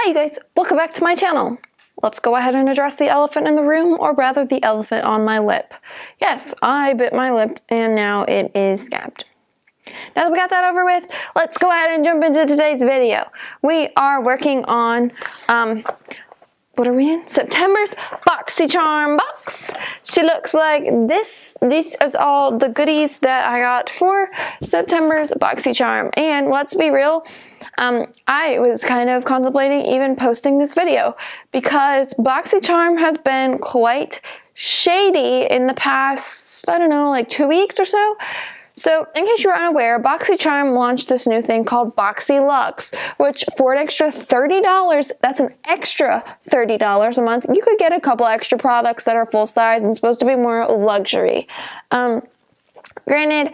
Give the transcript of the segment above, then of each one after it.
Hi you guys, welcome back to my channel. Let's go ahead and address the elephant in the room, or rather the elephant on my lip. Yes, I bit my lip and now it is scabbed. Now that we got that over with, let's go ahead and jump into today's video. We are working on, what are we in? September's Boxycharm box. She looks like this. This is all the goodies that I got for September's Boxycharm. And let's be real, I was kind of contemplating even posting this video because Boxycharm has been quite shady in the past, I don't know, like 2 weeks or so. So, in case you're unaware, Boxycharm launched this new thing called BoxyLuxe, which for an extra $30, that's an extra $30 a month, you could get a couple extra products that are full size and supposed to be more luxury. Granted,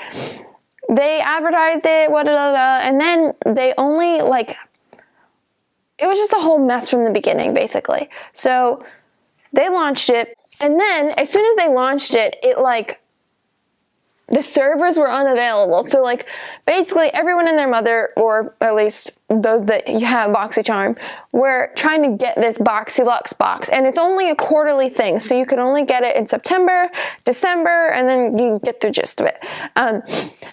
they advertised it, and then they only, it was just a whole mess from the beginning, basically. So, they launched it, and then, as soon as they launched it, the servers were unavailable. So basically everyone and their mother, or at least those that you have Boxycharm, were trying to get this BoxyLuxe box. And it's only a quarterly thing. So you can only get it in September, December, and then you get the gist of it.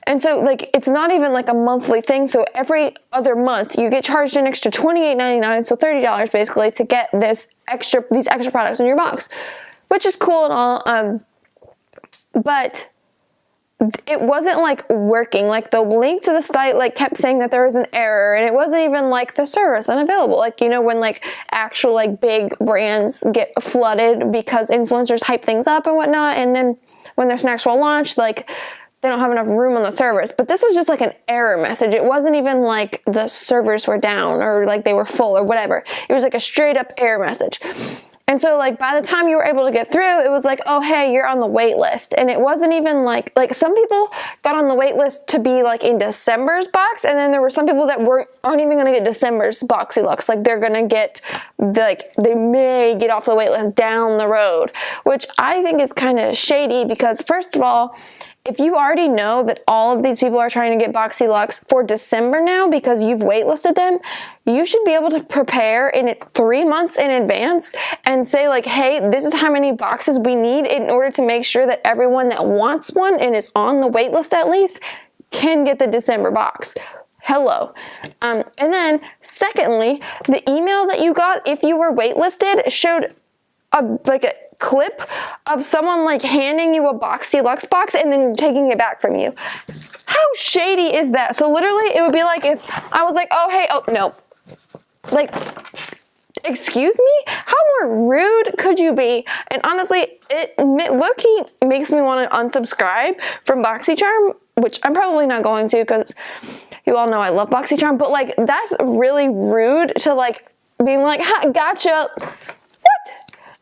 And so it's not even like a monthly thing. So every other month you get charged an extra $28.99, so $30 basically, to get these extra products in your box, which is cool and all. But it wasn't working. The link to the site kept saying that there was an error, and it wasn't even the server's unavailable. When actual big brands get flooded because influencers hype things up and whatnot, and then when there's an actual launch, they don't have enough room on the servers. But this was just an error message. It wasn't even the servers were down or they were full or whatever. It was a straight up error message. And so, by the time you were able to get through, it was oh, hey, you're on the wait list. And it wasn't even some people got on the wait list to be in December's box, and then there were some people that aren't even going to get December's BoxyLuxe. They're going to get, they may get off the wait list down the road, which I think is kind of shady because, first of all, if you already know that all of these people are trying to get BoxyLuxe for December now because you've waitlisted them, you should be able to prepare in it 3 months in advance and say hey, this is how many boxes we need in order to make sure that everyone that wants one and is on the waitlist at least can get the December box. Hello. And then secondly, the email that you got if you were waitlisted showed a clip of someone handing you a BoxyLuxe box and then taking it back from you. How shady is that? So literally it would be if I was oh hey, oh no. Excuse me? How more rude could you be? And honestly, low-key makes me want to unsubscribe from Boxycharm, which I'm probably not going to because you all know I love Boxycharm, but that's really rude to being ha, gotcha. What?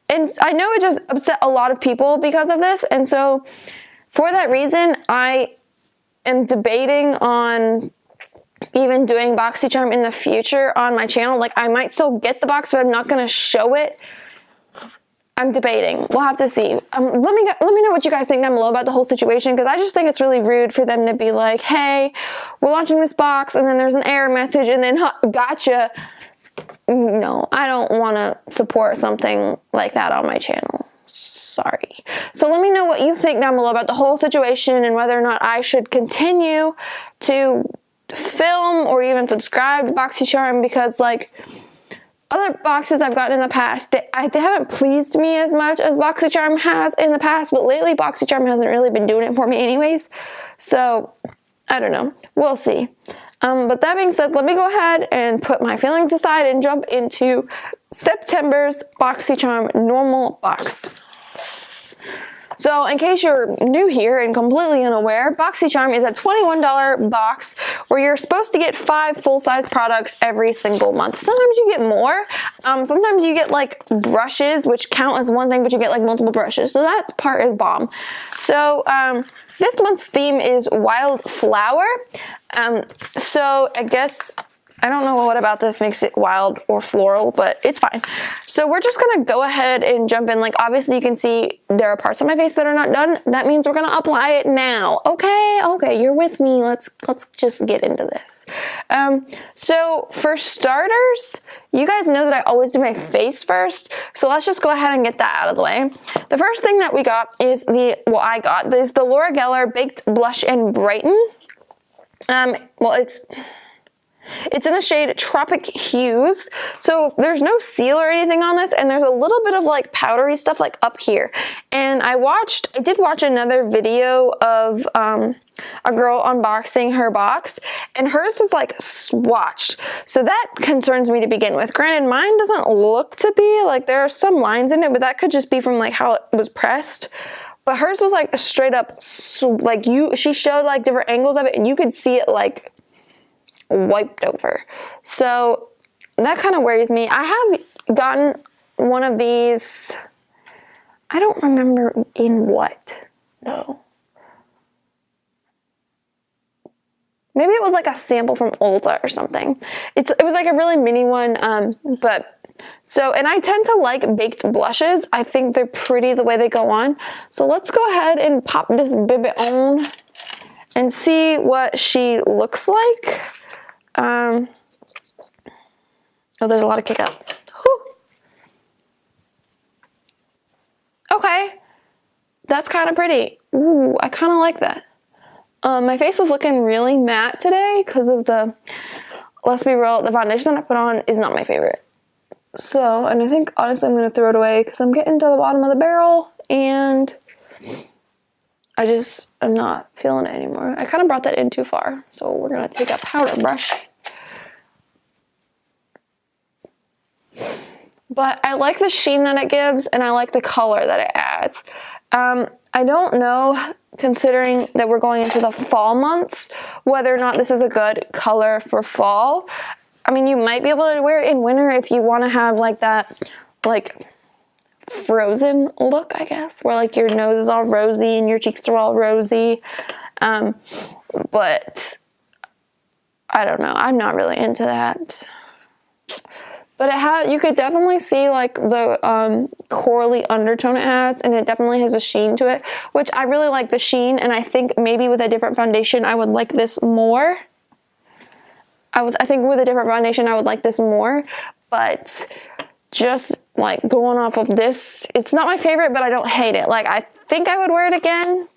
And I know it just upset a lot of people because of this. And so for that reason, I am debating on even doing Boxycharm in the future on my channel. I might still get the box, but I'm not going to show it. I'm debating. We'll have to see. Let me know what you guys think down below about the whole situation, because I just think it's really rude for them to be hey, we're launching this box, and then there's an error message, and then gotcha. No, I don't want to support something like that on my channel. Sorry. So let me know what you think down below about the whole situation and whether or not I should continue to film or even subscribe to Boxycharm, because other boxes I've gotten in the past, they haven't pleased me as much as Boxycharm has in the past, but lately Boxycharm hasn't really been doing it for me anyways. So I don't know. We'll see. But that being said, let me go ahead and put my feelings aside and jump into September's Boxycharm normal box. So in case you're new here and completely unaware, Boxycharm is a $21 box where you're supposed to get 5 full-size products every single month. Sometimes you get more. Sometimes you get brushes, which count as one thing, but you get multiple brushes. So that part is bomb. So this month's theme is wildflower. So I guess, I don't know what about this makes it wild or floral, but it's fine. So we're just gonna go ahead and jump in. Obviously you can see there are parts of my face that are not done. That means we're gonna apply it now. Okay, you're with me. Let's just get into this. So for starters, you guys know that I always do my face first, so let's just go ahead and get that out of the way. The first thing that we got is the Laura Geller Baked Blush and Brighten. Well, it's in the shade Tropic Hues, so there's no seal or anything on this, and there's a little bit of like powdery stuff like up here. And I did watch another video of a girl unboxing her box, and hers was like swatched, so that concerns me to begin with. Granted, mine doesn't look to be, like, there are some lines in it, but that could just be from like how it was pressed. But hers was like straight up, like, she showed like different angles of it, and you could see it like wiped over. So that kind of worries me. I have gotten one of these, I don't remember in what though. Maybe it was like a sample from Ulta or something. It was like a really mini one, and I tend to like baked blushes. I think they're pretty the way they go on. So let's go ahead and pop this baby on and see what she looks like. Oh, there's a lot of kick up. Whew. Okay, that's kind of pretty. Ooh, I kind of like that. My face was looking really matte today because of the, let's be real, the foundation that I put on is not my favorite. So, and I think honestly I'm going to throw it away because I'm getting to the bottom of the barrel and I'm not feeling it anymore. I kind of brought that in too far. So we're going to take a powder brush. But I like the sheen that it gives, and I like the color that it adds. I don't know, considering that we're going into the fall months, whether or not this is a good color for fall. I mean, you might be able to wear it in winter if you want to have like that, like, Frozen look, I guess, where like your nose is all rosy and your cheeks are all rosy. But I don't know. I'm not really into that. But you could definitely see like the corally undertone it has, and it definitely has a sheen to it, which I really like the sheen, and I think maybe with a different foundation I would like this more. I think with a different foundation I would like this more, but just like going off of this, it's not my favorite, but I don't hate it. Like, I think I would wear it again,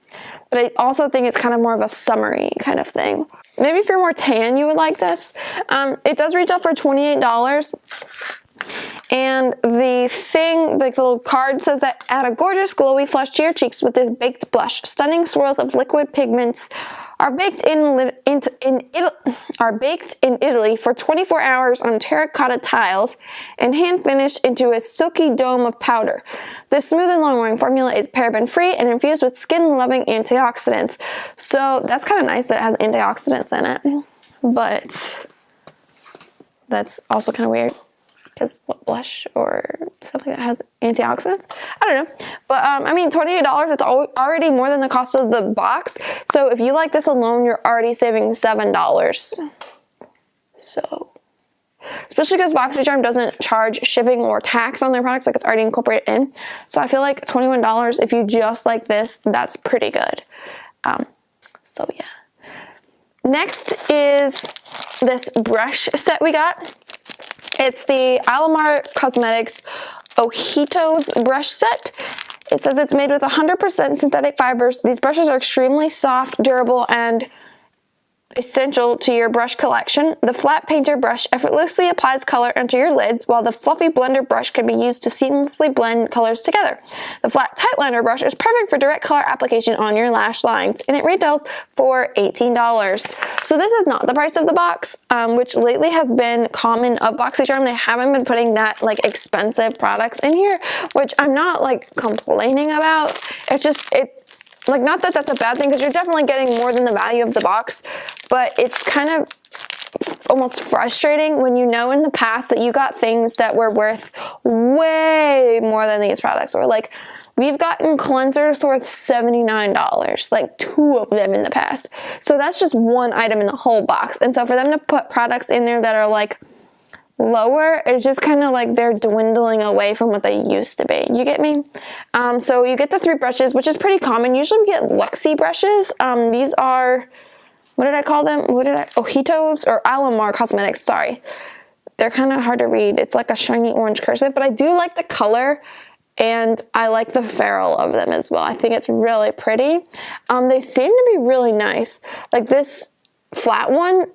but I also think it's kind of more of a summery kind of thing. Maybe if you're more tan, you would like this. It does retail for $28. And the thing, like the little card says that add a gorgeous glowy flush to your cheeks with this baked blush. Stunning swirls of liquid pigments are baked in Italy for 24 hours on terracotta tiles and hand finished into a silky dome of powder. This smooth and long-wearing formula is paraben-free and infused with skin-loving antioxidants. So that's kind of nice that it has antioxidants in it, but that's also kind of weird. Because what, blush or something that has antioxidants? I don't know. But I mean, $28, it's already more than the cost of the box. So if you like this alone, you're already saving $7. So, especially because Boxycharm doesn't charge shipping or tax on their products, like it's already incorporated in. So I feel like $21, if you just like this, that's pretty good. So yeah. Next is this brush set we got. It's the Alamar Cosmetics Ojitos brush set. It says it's made with 100% synthetic fibers. These brushes are extremely soft, durable, and essential to your brush collection. The flat painter brush effortlessly applies color onto your lids, while the fluffy blender brush can be used to seamlessly blend colors together. The flat tightliner brush is perfect for direct color application on your lash lines, and it retails for $18. So this is not the price of the box, which lately has been common of Boxycharm. They haven't been putting that like expensive products in here, which I'm not like complaining about. It's just, like, not that that's a bad thing, because you're definitely getting more than the value of the box, but it's kind of almost frustrating when you know in the past that you got things that were worth way more than these products. Or like, we've gotten cleansers worth $79, like 2 of them in the past. So that's just one item in the whole box. And so for them to put products in there that are like lower, it's just kind of like they're dwindling away from what they used to be. You get me? So you get the 3 brushes, which is pretty common. Usually we get Luxie brushes. These are, what did I call them? Ojitos or Alamar Cosmetics, sorry. they're kind of hard to read. It's like a shiny orange cursive, but I do like the color and I like the ferrule of them as well. I think it's really pretty. They seem to be really nice. Like this flat one,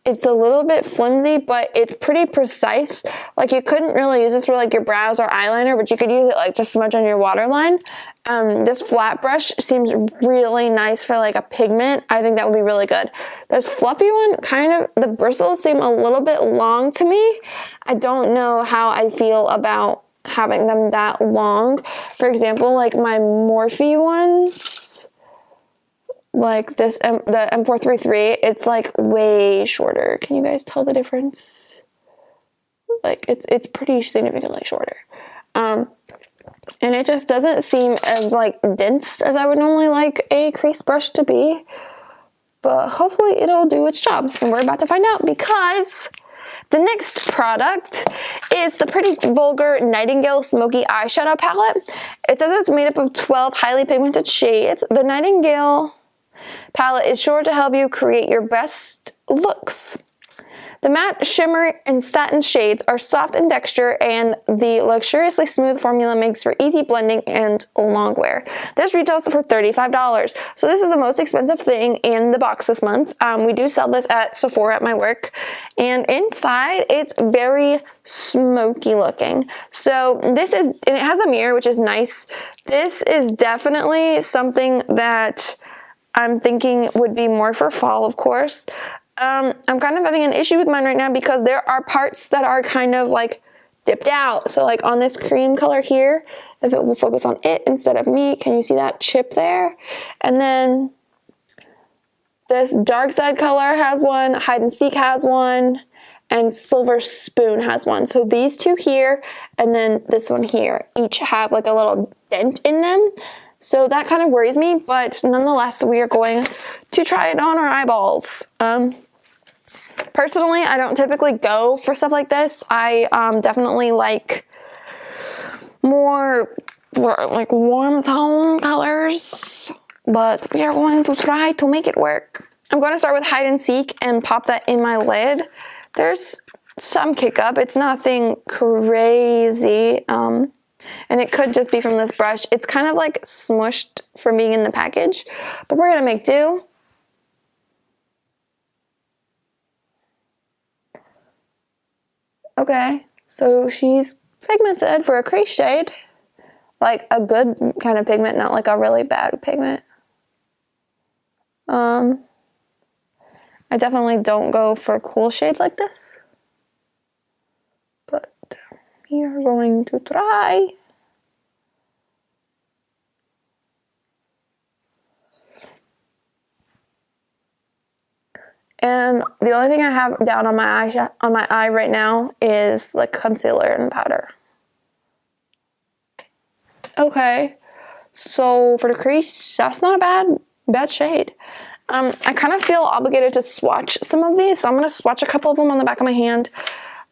it's a little bit flimsy, but it's pretty precise. Like you couldn't really use this for like your brows or eyeliner, but you could use it like just smudge on your waterline. This flat brush seems really nice for like a pigment. I think that would be really good. This fluffy one, kind of, the bristles seem a little bit long to me. I don't know how I feel about having them that long. For example, like my Morphe ones, like this, the M433, it's like way shorter. Can you guys tell the difference? Like it's pretty significantly shorter. And it just doesn't seem as like dense as I would normally like a crease brush to be. But hopefully it'll do its job. And we're about to find out because the next product is the Pretty Vulgar Nightingale Smoky Eyeshadow Palette. It says it's made up of 12 highly pigmented shades. The Nightingale palette is sure to help you create your best looks. The matte, shimmer, and satin shades are soft in texture, and the luxuriously smooth formula makes for easy blending and long wear. This retails for $35, so this is the most expensive thing in the box this month. We do sell this at Sephora at my work, and inside it's very smoky looking. So this is, and it has a mirror, which is nice. This is definitely something that I'm thinking would be more for fall, of course. I'm kind of having an issue with mine right now because there are parts that are kind of like dipped out. So like on this cream color here, if it will focus on it instead of me, can you see that chip there? And then this dark side color has one, hide and seek has one, and silver spoon has one. So these two here and then this one here each have like a little dent in them. So that kind of worries me, but nonetheless, we are going to try it on our eyeballs. Personally, I don't typically go for stuff like this. I definitely like more like warm tone colors, but we are going to try to make it work. I'm going to start with hide and seek and pop that in my lid. There's some kick up. It's nothing crazy. And it could just be from this brush. It's kind of like smushed from being in the package, but we're gonna make do. Okay, so she's pigmented for a crease shade. Like a good kind of pigment, not like a really bad pigment. I definitely don't go for cool shades like this. But we are going to try. And the only thing I have down on my eye right now is like concealer and powder. Okay, so for the crease, that's not a bad shade. I kind of feel obligated to swatch some of these, so I'm going to swatch a couple of them on the back of my hand.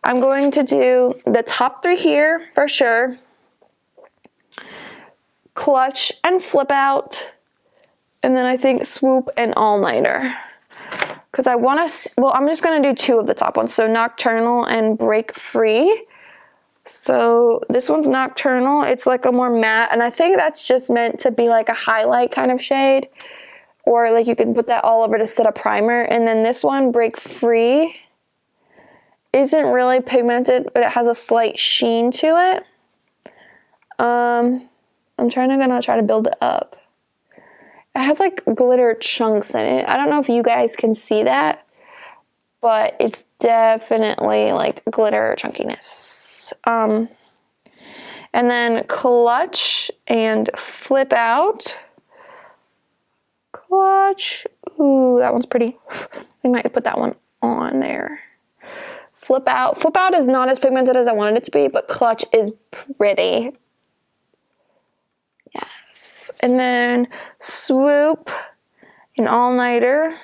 I'm going to do the top three here for sure. Clutch and Flip Out. And then I think Swoop and All Nighter. Because I want to, well, I'm just going to do two of the top ones. So Nocturnal and Break Free. So this one's Nocturnal. It's like a more matte. And I think that's just meant to be like a highlight kind of shade. Or like you can put that all over to set a primer. And then this one, Break Free, isn't really pigmented, but it has a slight sheen to it. I'm gonna try to build it up. It has like glitter chunks in it. I don't know if you guys can see that, but it's definitely like glitter chunkiness. And then Clutch and Flip Out. Clutch, ooh, that one's pretty. We might put that one on there. Flip Out. Flip Out is not as pigmented as I wanted it to be, but Clutch is pretty. Yes. And then Swoop and All Nighter.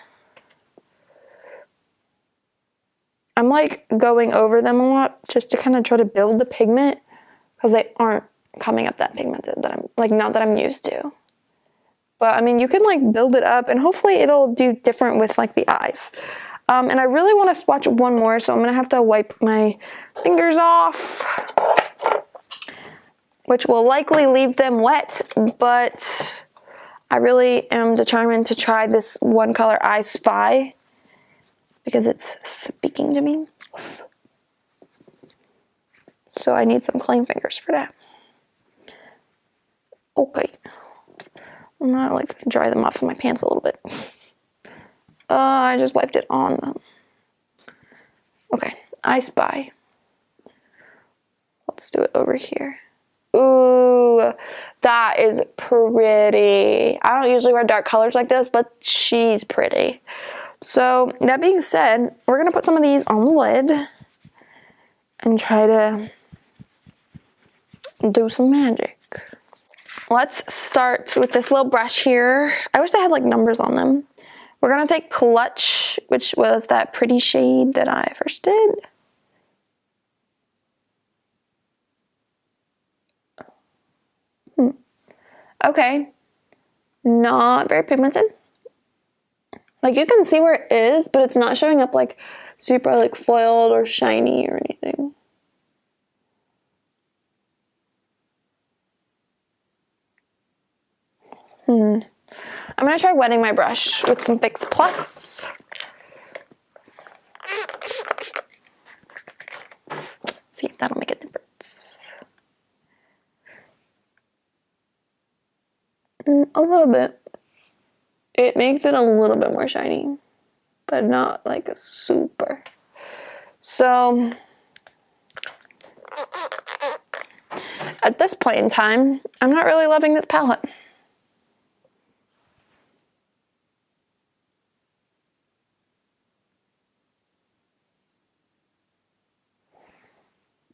I'm like going over them a lot just to kind of try to build the pigment because they aren't coming up that pigmented that I'm like, not that I'm used to. But I mean, you can like build it up and hopefully it'll do different with like the eyes. And I really want to swatch one more, so I'm going to have to wipe my fingers off, which will likely leave them wet, but I really am determined to try this one color I Spy because it's speaking to me. So I need some clean fingers for that. Okay. I'm gonna like dry them off of my pants a little bit. I just wiped it on them. Okay, I Spy. Let's do it over here. Ooh, that is pretty. I don't usually wear dark colors like this, but she's pretty. So that being said, we're gonna put some of these on the lid and try to do some magic. Let's start with this little brush here. I wish they had like numbers on them. We're gonna take Clutch, which was that pretty shade that I first did. Okay, not very pigmented. Like you can see where it is, but it's not showing up like super like foiled or shiny or anything. I'm gonna try wetting my brush with some Fix Plus. See if that'll make a difference. A little bit. It makes it a little bit more shiny, but not like a super. So at this point in time, I'm not really loving this palette.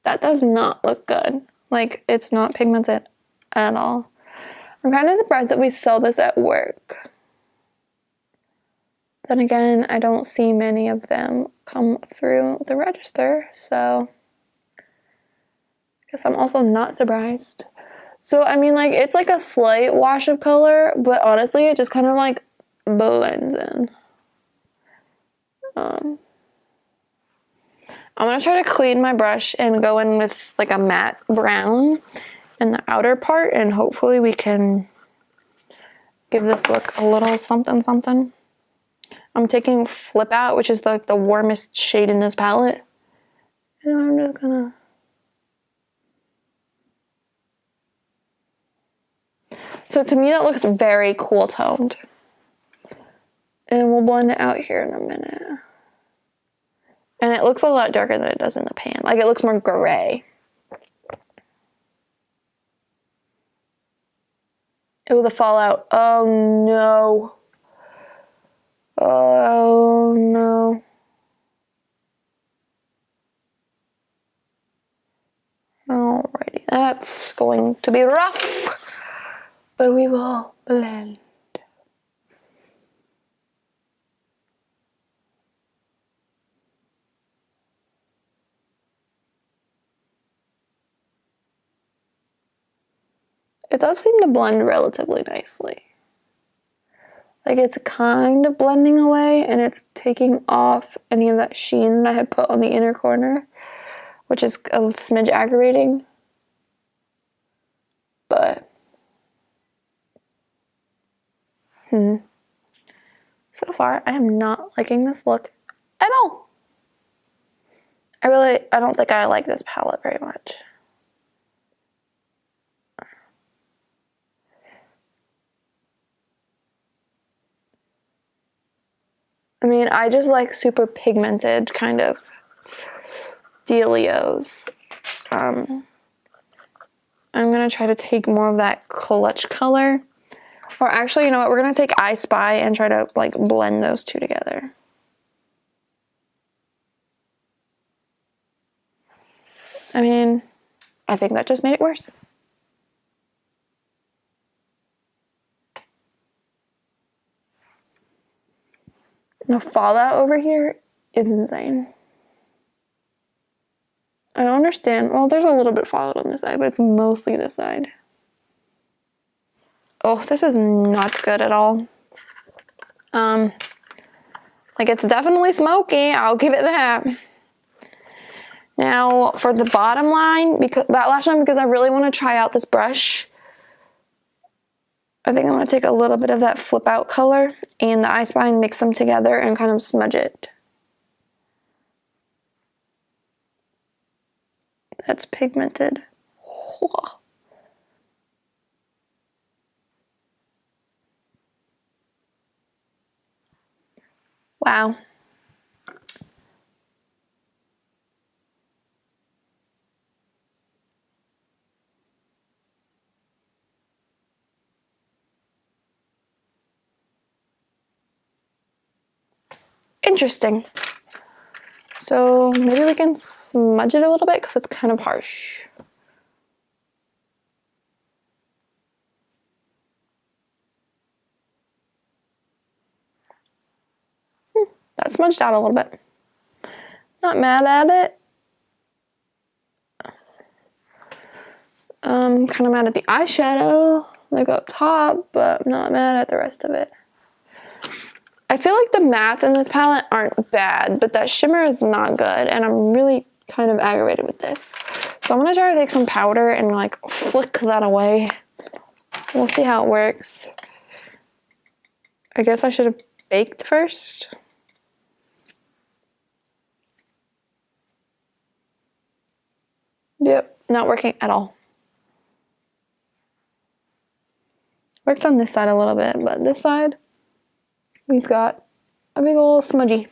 That does not look good. Like, it's not pigmented at all. I'm kind of surprised that we sell this at work. Then again, I don't see many of them come through the register, so I guess I'm also not surprised. So, I mean, like, it's like a slight wash of color, but honestly, it just kind of like blends in. I'm gonna try to clean my brush and go in with like a matte brown in the outer part, and hopefully we can give this look a little something something. I'm taking Flip Out, which is like the warmest shade in this palette, and I'm just gonna so to me that looks very cool toned, and we'll blend it out here in a minute. And it looks a lot darker than it does in the pan. Like, it looks more gray. Ooh, the fallout. Oh, no. Oh, no. Alrighty, that's going to be rough. But we will blend. It does seem to blend relatively nicely. Like, it's kind of blending away, and it's taking off any of that sheen that I had put on the inner corner, which is a smidge aggravating. But so far, I am not liking this look at all. I don't think I like this palette very much. I mean, I just like super pigmented kind of dealios. I'm gonna try to take more of that Clutch color. Or actually, you know what? We're gonna take I Spy and try to like blend those two together. I mean, I think that just made it worse. The fallout over here is insane. I don't understand. Well, there's a little bit of fallout on this side, but it's mostly this side. Oh, this is not good at all. Like, it's definitely smoky, I'll give it that. Now, for the bottom line, because that lash line, because I really want to try out this brush, I think I'm going to take a little bit of that flip out color and the eye spine, mix them together and kind of smudge it. That's pigmented. Wow. Interesting. So maybe we can smudge it a little bit because it's kind of harsh. That smudged out a little bit. Not mad at it. Kind of mad at the eyeshadow, like up top, but not mad at the rest of it. I feel like the mattes in this palette aren't bad, but that shimmer is not good, and I'm really kind of aggravated with this. So I'm gonna try to take some powder and like flick that away. We'll see how it works. I guess I should have baked first. Yep, not working at all. Worked on this side a little bit, but this side, we've got a big ol' smudgy.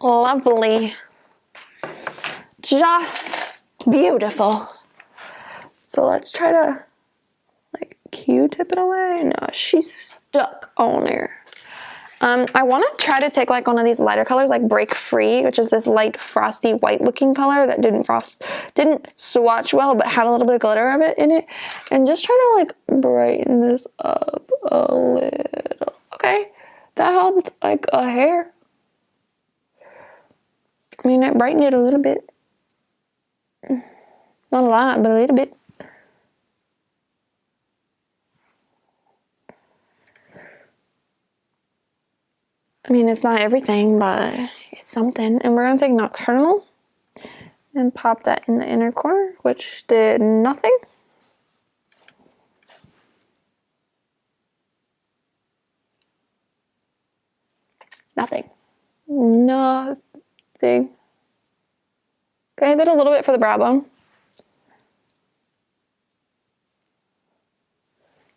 Lovely. Just beautiful. So let's try to like Q-tip it away. No, she's stuck on there. I want to try to take like one of these lighter colors, like Break Free, which is this light frosty white looking color that didn't swatch well, but had a little bit of glitter of it in it, and just try to like brighten this up a little. Okay, that helped like a hair. I mean, it brightened it a little bit. Not a lot, but a little bit. I mean, it's not everything, but it's something. And we're going to take Nocturnal and pop that in the inner corner, which did nothing. Nothing. Nothing. Okay, I did a little bit for the brow bone.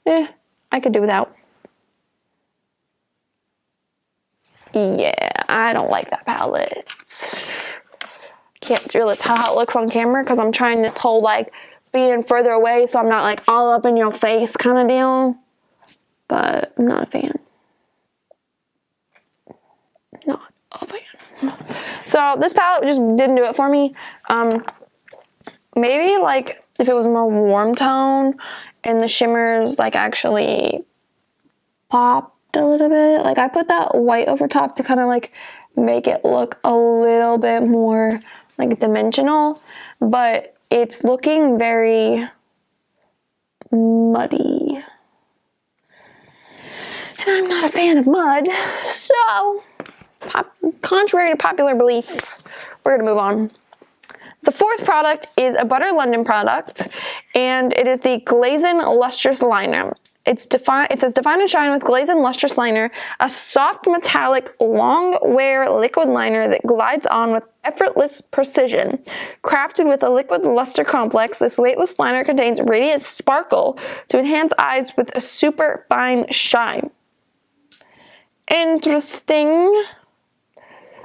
I could do without. Yeah, I don't like that palette. Can't really tell how it looks on camera because I'm trying this whole like being further away so I'm not like all up in your face kind of deal. But I'm not a fan. Not a fan. So this palette just didn't do it for me. Maybe like if it was more warm tone and the shimmers like actually popped a little bit. Like I put that white over top to kind of like make it look a little bit more like dimensional, but it's looking very muddy. And I'm not a fan of mud, so contrary to popular belief, we're gonna move on. The fourth product is a Butter London product, and it is the Glaze In Lustrous Liner. It says Define and Shine with Glaze In Lustrous Liner, a soft metallic long wear liquid liner that glides on with effortless precision. Crafted with a liquid luster complex, this weightless liner contains radiant sparkle to enhance eyes with a super fine shine. Interesting.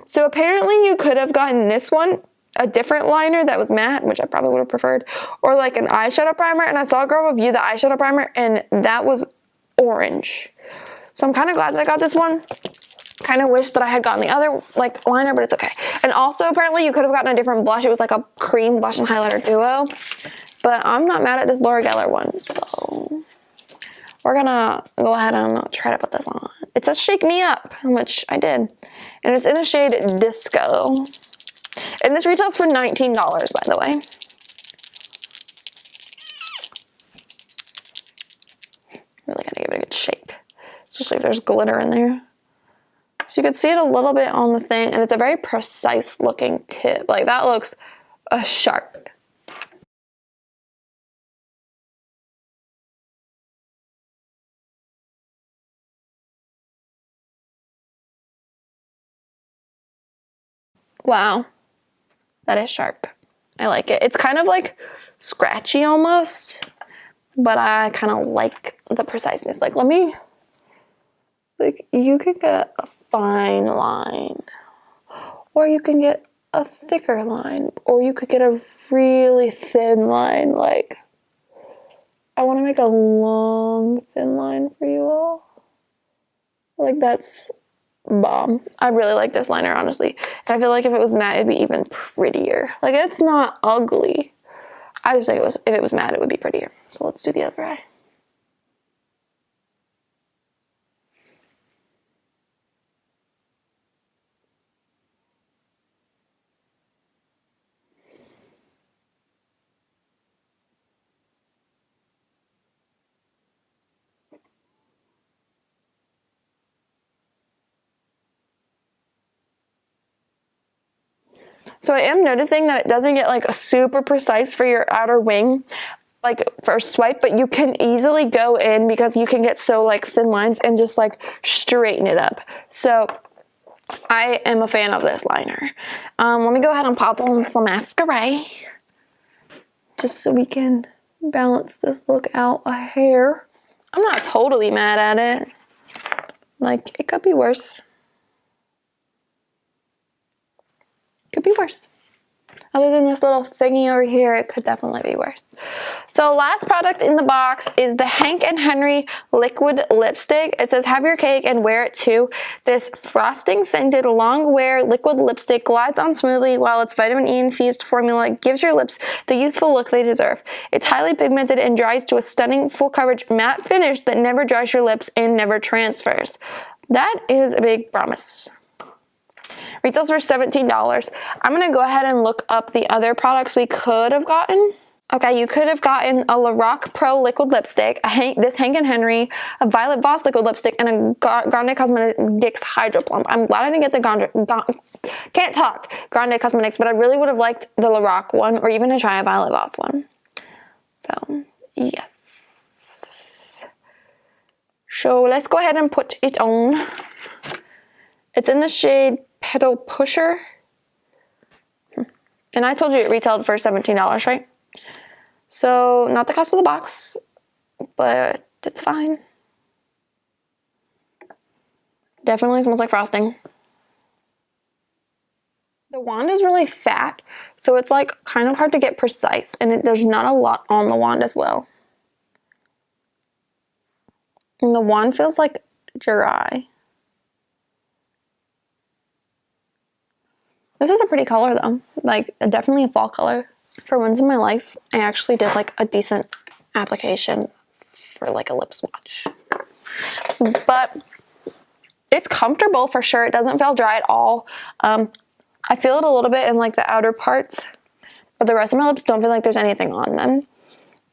So apparently you could have gotten this one, a different liner that was matte, which I probably would have preferred, or like an eyeshadow primer, and I saw a girl review the eyeshadow primer and that was orange. So I'm kind of glad that I got this one. Kind of wish that I had gotten the other like liner, but it's okay. And also apparently you could have gotten a different blush. It was like a cream blush and highlighter duo, but I'm not mad at this Laura Geller one, so we're gonna go ahead and try to put this on. It says Shake Me Up, which I did, and it's in the shade Disco. And this retails for $19, by the way. Really gotta give it a good shake, especially see if there's glitter in there. So you can see it a little bit on the thing, and it's a very precise looking tip. Like that looks sharp. Wow, that is sharp. I like it. It's kind of like scratchy almost, but I kind of like the preciseness. Like, you can get a fine line, or you can get a thicker line, or you could get a really thin line. Like, I want to make a long, thin line for you all. Like, that's bomb. I really like this liner, honestly. And I feel like if it was matte, it'd be even prettier. Like, it's not ugly. I just think if it was matte, it would be prettier. So let's do the other eye. So I am noticing that it doesn't get like super precise for your outer wing, like first swipe, but you can easily go in because you can get so like thin lines and just like straighten it up. So I am a fan of this liner. Let me go ahead and pop on some mascara just so we can balance this look out a hair. I'm not totally mad at it. Like, it could be worse. Could be worse. Other than this little thingy over here, it could definitely be worse. So last product in the box is the Hank & Henry liquid lipstick. It says, have your cake and wear it too. This frosting scented long wear liquid lipstick glides on smoothly while its vitamin E infused formula gives your lips the youthful look they deserve. It's highly pigmented and dries to a stunning full coverage matte finish that never dries your lips and never transfers. That is a big promise. Retails for $17. I'm going to go ahead and look up the other products we could have gotten. Okay, you could have gotten a Lorac Pro liquid lipstick, this Hank & Henry, a Violet Voss liquid lipstick, and a Grande Cosmetics Hydro Plump. I'm glad I didn't get the Grande Cosmetics, but I really would have liked the Lorac one, or even to try a Violet Voss one. So, yes. So, let's go ahead and put it on. It's in the shade Petal Pusher. And I told you it retailed for $17, right? So, not the cost of the box, but it's fine. Definitely smells like frosting. The wand is really fat, so it's like kind of hard to get precise, and there's not a lot on the wand as well. And the wand feels like dry. This is a pretty color though, like definitely a fall color. For once in my life, I actually did like a decent application for like a lip swatch. But it's comfortable for sure. It doesn't feel dry at all. I feel it a little bit in like the outer parts, but the rest of my lips don't feel like there's anything on them.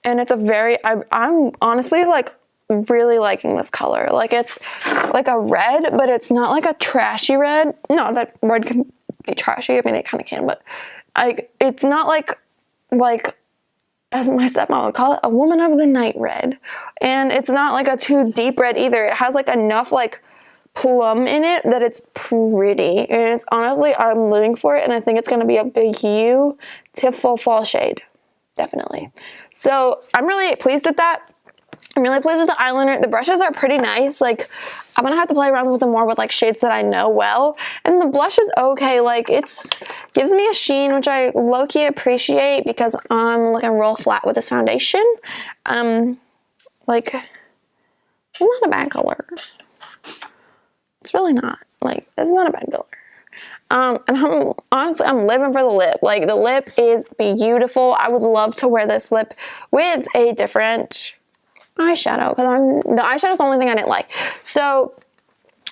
And it's a very, I'm honestly like really liking this color. Like it's like a red, but it's not like a trashy red. No, that red can be trashy. I mean, it kind of can, but it's not like as my stepmom would call it, a woman of the night red. And it's not like a too deep red either. It has like enough like plum in it that it's pretty. And it's honestly, I'm living for it, and I think it's going to be a beautiful fall shade. Definitely. So I'm really pleased with that. I'm really pleased with the eyeliner. The brushes are pretty nice. Like, I'm gonna have to play around with them more with like shades that I know well. And the blush is okay. Like, gives me a sheen, which I low-key appreciate because I'm looking real flat with this foundation. Like, it's not a bad color. It's really not. Like, it's not a bad color. And I'm living for the lip. Like, the lip is beautiful. I would love to wear this lip with a different eyeshadow, because the eyeshadow is the only thing I didn't like. So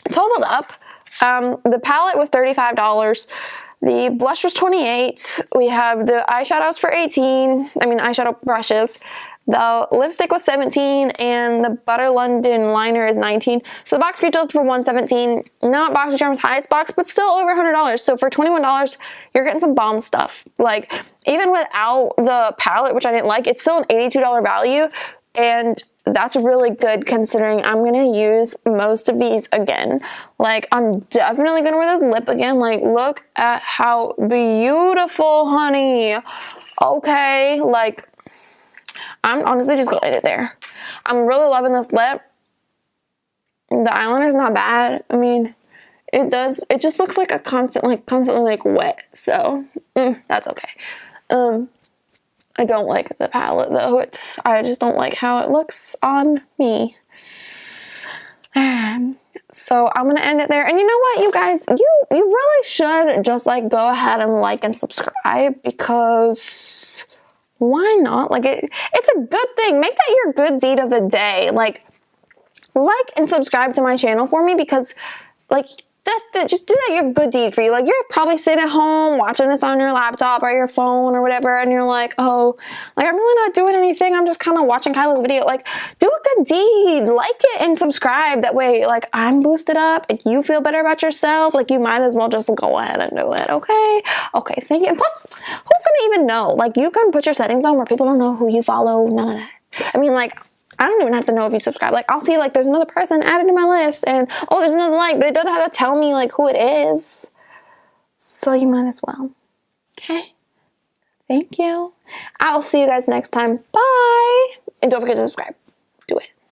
totaled up, the palette was $35, the blush was $28, we have the eyeshadows for $18, I mean eyeshadow brushes, The lipstick was $17 and the Butter London liner is $19. So the box retails for $117. Not Boxycharm's highest box, but still over $100. So for $21, you're getting some bomb stuff. Like, even without the palette, which I didn't like, it's still an $82 value. And that's really good considering I'm going to use most of these again. Like, I'm definitely going to wear this lip again. Like, look at how beautiful, honey. Okay, like, I'm honestly just going to end it there. I'm really loving this lip. The eyeliner's not bad. I mean, it just looks like a constantly like wet. So, that's okay. I don't like the palette though. I just don't like how it looks on me. So I'm gonna end it there. And you know what, you guys, you really should just like go ahead and like and subscribe, because why not? Like, it's a good thing. Make that your good deed of the day. Like and subscribe to my channel for me, because like just do that your good deed for you. Like, you're probably sitting at home watching this on your laptop or your phone or whatever, and you're like, oh, like, I'm really not doing anything. I'm just kind of watching Kyla's video. Like, do a good deed. Like it and subscribe. That way, like, I'm boosted up and you feel better about yourself. Like, you might as well just go ahead and do it, okay? Okay, thank you. And plus, who's gonna even know? Like, you can put your settings on where people don't know who you follow. None of that. I mean, like, I don't even have to know if you subscribe. Like, I'll see, like, there's another person added to my list, and, oh, there's another like, but it doesn't have to tell me, like, who it is. So you might as well. Okay? Thank you. I will see you guys next time. Bye! And don't forget to subscribe.